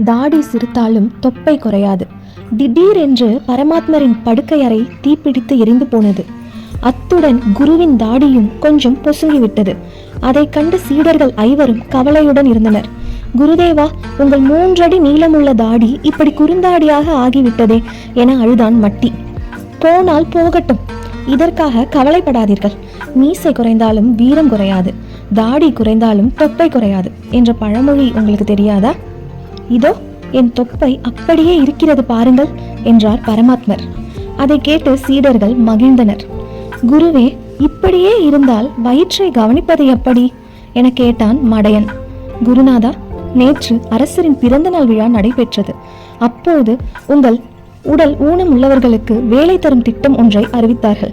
தாடி சிறுத்தாலும் தொப்பை குறையாது. திடீரென்று பரமாத்மரின் படுக்கை அறை தீப்பிடித்து எரிந்து போனது. அத்துடன் குருவின் தாடியும் கொஞ்சம் பொசுங்கிவிட்டது. அதை கண்டு சீடர்கள் ஐவரும் கவலையுடன் இருந்தனர். குருதேவா, உங்கள் 3 அடி நீளமுள்ள தாடி இப்படி குறுந்தாடியாக ஆகிவிட்டதே என அழுதான் மட்டி. போனால் போகட்டும், இதற்காக கவலைப்படாதீர்கள். மீசை குறைந்தாலும் வீரம் குறையாது, தாடி குறைந்தாலும் தொப்பை குறையாது என்ற பழமொழி உங்களுக்கு தெரியாதா? இதோ என் தொப்பை அப்படியே இருக்கிறது பாருங்கள் என்றார் பரமாத்மர். அதை கேட்டு சீடர்கள் மகிழ்ந்தனர். குருவே, இப்படியே இருந்தால் வயிற்றை கவனிப்பது எப்படி என கேட்டான் மடையன். குருநாதா, நேற்று அரசரின் பிறந்த நாள் விழா நடைபெற்றது. அப்போது உங்கள் உடல் ஊனம் உள்ளவர்களுக்கு வேலை தரும் திட்டம் ஒன்றை அறிவித்தார்கள்.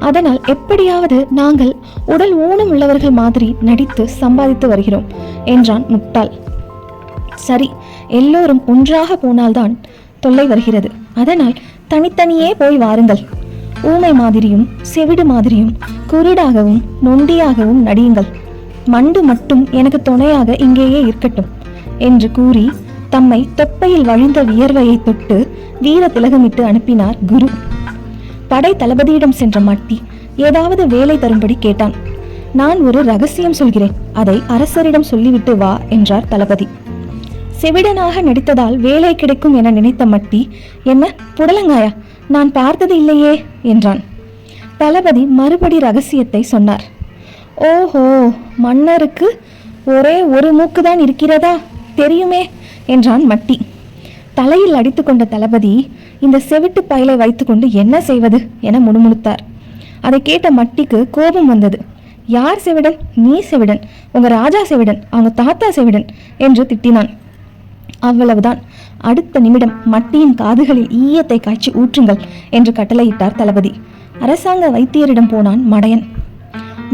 அதனால் எப்படியாவது நாங்கள் உடல் ஊனம் உள்ளவர்கள் மாதிரி நடித்து சம்பாதித்து வருகிறோம் என்றான் முட்டாள். சரி, எல்லோரும் ஒன்றாக போனால்தான் தொல்லை வருகிறது. அதனால் தனித்தனியே போய் வாருங்கள். ஊமை மாதிரியும் செவிடு மாதிரியும் குருடாகவும் நொண்டியாகவும் நடியுங்கள். மண்டு மட்டும் எனக்கு துணையாக இங்கேயே இருக்கட்டும் என்று கூறி தம்மை தொப்பையில் வழிந்த வியர்வையை தொட்டு வீர திலகமிட்டு அனுப்பினார் குரு. படை தளபதியிடம் சென்ற மட்டி ஏதாவது வேலை தரும்படி கேட்டான். நான் ஒரு ரகசியம் சொல்கிறேன், அதை அரசரிடம் சொல்லிவிட்டு வா என்றார் தளபதி. செவிடனாக நடித்ததால் வேலை கிடைக்கும் என நினைத்த மட்டி, என்ன புடலங்காயா, நான் பார்த்தது இல்லையே என்றான். தளபதி மறுபடி ரகசியத்தை சொன்னார். ஓஹோ, மன்னருக்கு ஒரே ஒரு மூக்குதான் இருக்கிறதா, தெரியுமே என்றான் மட்டி. தலையில் அடித்து கொண்ட தளபதி, இந்த செவிட்டு பயலை வைத்துக்கொண்டு என்ன செய்வது என முணுமுணுத்தார். அதை கேட்ட மட்டிக்கு கோபம் வந்தது. யார் செவிடன்? நீ செவிடன், உங்க ராஜா செவிடன், அவங்க தாத்தா செவிடன் என்று திட்டினான். அவ்வளவுதான். அடுத்த நிமிடம் மட்டியின் காதுகளில் ஈயத்தை காய்ச்சி ஊற்றுங்கள் என்று கட்டளையிட்டார் தளபதி. அரசாங்க வைத்தியரிடம் போனான் மடையன்.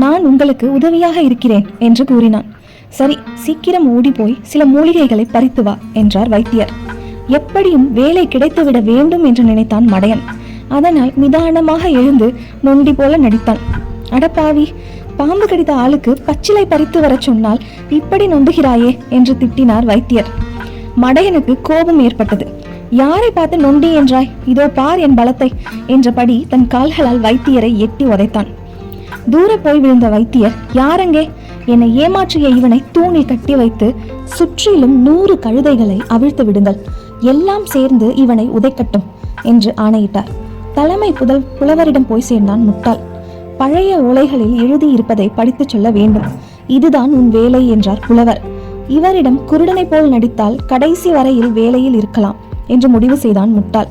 நான் உங்களுக்கு உதவியாக இருக்கிறேன் என்று கூறினான். சரி, சீக்கிரம் ஓடி போய் சில மூலிகைகளை பறித்து வா என்றார் வைத்தியர். எப்படியும் வேலை கிடைத்துவிட வேண்டும் என்று நினைத்தான் மடையன். அதனால் நிதானமாக எழுந்து நொண்டி போல நடித்தான். அடப்பாவி, பாம்பு கடித்த ஆளுக்கு பச்சிலை பறித்து வர சொன்னால் இப்படி நொண்டுகிறாயே என்று திட்டினார் வைத்தியர். மடையனுக்கு கோபம் ஏற்பட்டது. யாரை பார்த்து நொண்டி என்றாய், இதோ பார் என் பலத்தை என்றபடி தன் கால்களால் வைத்தியரை எட்டி உதைத்தான். தூர போய் விழுந்த வைத்தியர், யாரங்கே? என்னை ஏமாற்றிய இவனை தூணில் கட்டி வைத்து சுற்றிலும் 100 கழுதைகளை அவிழ்த்து விடுங்கள், எல்லாம் சேர்ந்து இவனை உதைக்கட்டும் என்று ஆணையிட்டார். தலைமை புலவரிடம் போய் சேர்ந்தான் முட்டாள். பழைய ஓலைகளில் எழுதியிருப்பதை படித்து சொல்ல வேண்டும், இதுதான் உன் வேலை என்றார் புலவர். இவரிடம் குருடனை போல் நடித்தால் கடைசி வரையில் வேலையில் இருக்கலாம் என்று முடிவு செய்தான் முட்டாள்.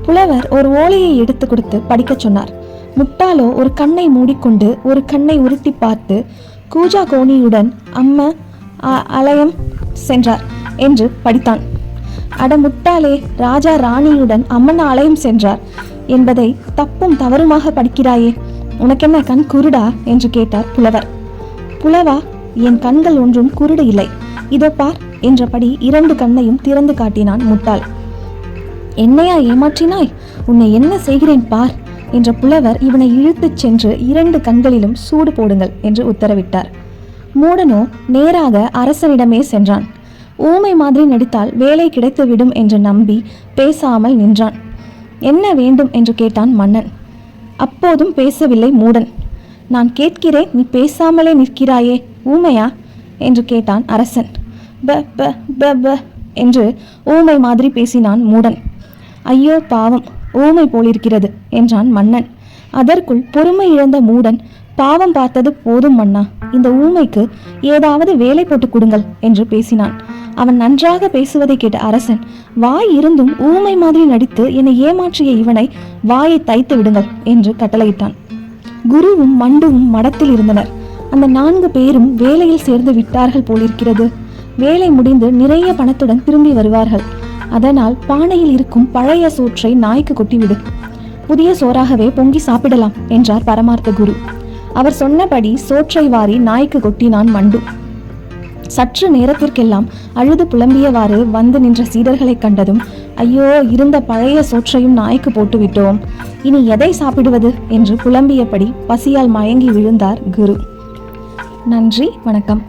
புலவர் ஒரு ஓலையை எடுத்து கொடுத்து படிக்க சொன்னார். முட்டாளோ ஒரு கண்ணை மூடிக்கொண்டு ஒரு கண்ணை உருட்டி பார்த்து கூஜா கோணியுடன் அம்ம அலயம் சென்றார் என்று படித்தான். அட முட்டாளே, ராஜா ராணியுடன் அம்மன் ஆலயம் சென்றார் என்பதை தப்பும் தவறுமாக படிக்கிறாயே, உனக்கென்ன கண் குருடா என்று கேட்டார் புலவர். புலவா, என் கண்கள் ஒன்றும் குருடு இல்லை, இதோ பார் என்றபடி 2 கண்ணையும் திறந்து காட்டினான் முட்டாள். என்னையா ஏமாற்றினாய், உன்னை என்ன செய்கிறேன் பார் என்ற புலவர் இவனை இழுத்துச் சென்று 2 கண்களிலும் சூடு போடுங்கள் என்று உத்தரவிட்டார். மூடனோ நேராக அரசனிடமே சென்றான். ஊமை மாதிரி நடித்தால் வேலை கிடைத்துவிடும் என்று நம்பி பேசாமல் நின்றான். என்ன வேண்டும் என்று கேட்டான் மன்னன். அப்போதும் பேசவில்லை மூடன். நான் கேட்கிறேன், நீ பேசாமலே நிற்கிறாயே, ஊமையா என்று கேட்டான் அரசன். ப ப ப ப என்று ஊமை மாதிரி பேசினான் மூடன். ஐயோ பாவம், ஊமை போலிருக்கிறது என்றான் மன்னன். அதற்குள் பொறுமை இழந்த மூடன், பாவம் பார்த்தது போதும் மன்னா, இந்த ஊமைக்கு ஏதாவது வேலை போட்டு கொடுங்கள் என்று பேசினான். அவன் நன்றாக பேசுவதை கேட்ட அரசன், வாய் இருந்தும் ஊமை மாதிரி நடித்து என்னை ஏமாற்றிய இவனை வாயை தைத்து விடுங்கள் என்று கட்டளையிட்டான். குருவும் மண்டுவும் மடத்தில் இருந்தனர். அந்த 4 பேரும் வேலையில் சேர்ந்து விட்டார்கள் போலிருக்கிறது. வேலை முடிந்து நிறைய பணத்துடன் திரும்பி வருவார்கள். அதனால் பானையில் இருக்கும் பழைய சோற்றை நாய்க்கு கொட்டிவிடு, புதிய சோறாகவே பொங்கி சாப்பிடலாம் என்றார் பரமார்த்த குரு. அவர் சொன்னபடி சோற்றை வாரி நாய்க்கு கொட்டினான் மண்டு. சற்று நேரத்திற்கெல்லாம் அழுது புலம்பியவாறு வந்து நின்ற சீடர்களை கண்டதும், ஐயோ, இருந்த பழைய சோற்றையும் நாய்க்கு போட்டு விட்டோம், இனி எதை சாப்பிடுவது என்று புலம்பியபடி பசியால் மயங்கி விழுந்தார் குரு. நன்றி, வணக்கம்.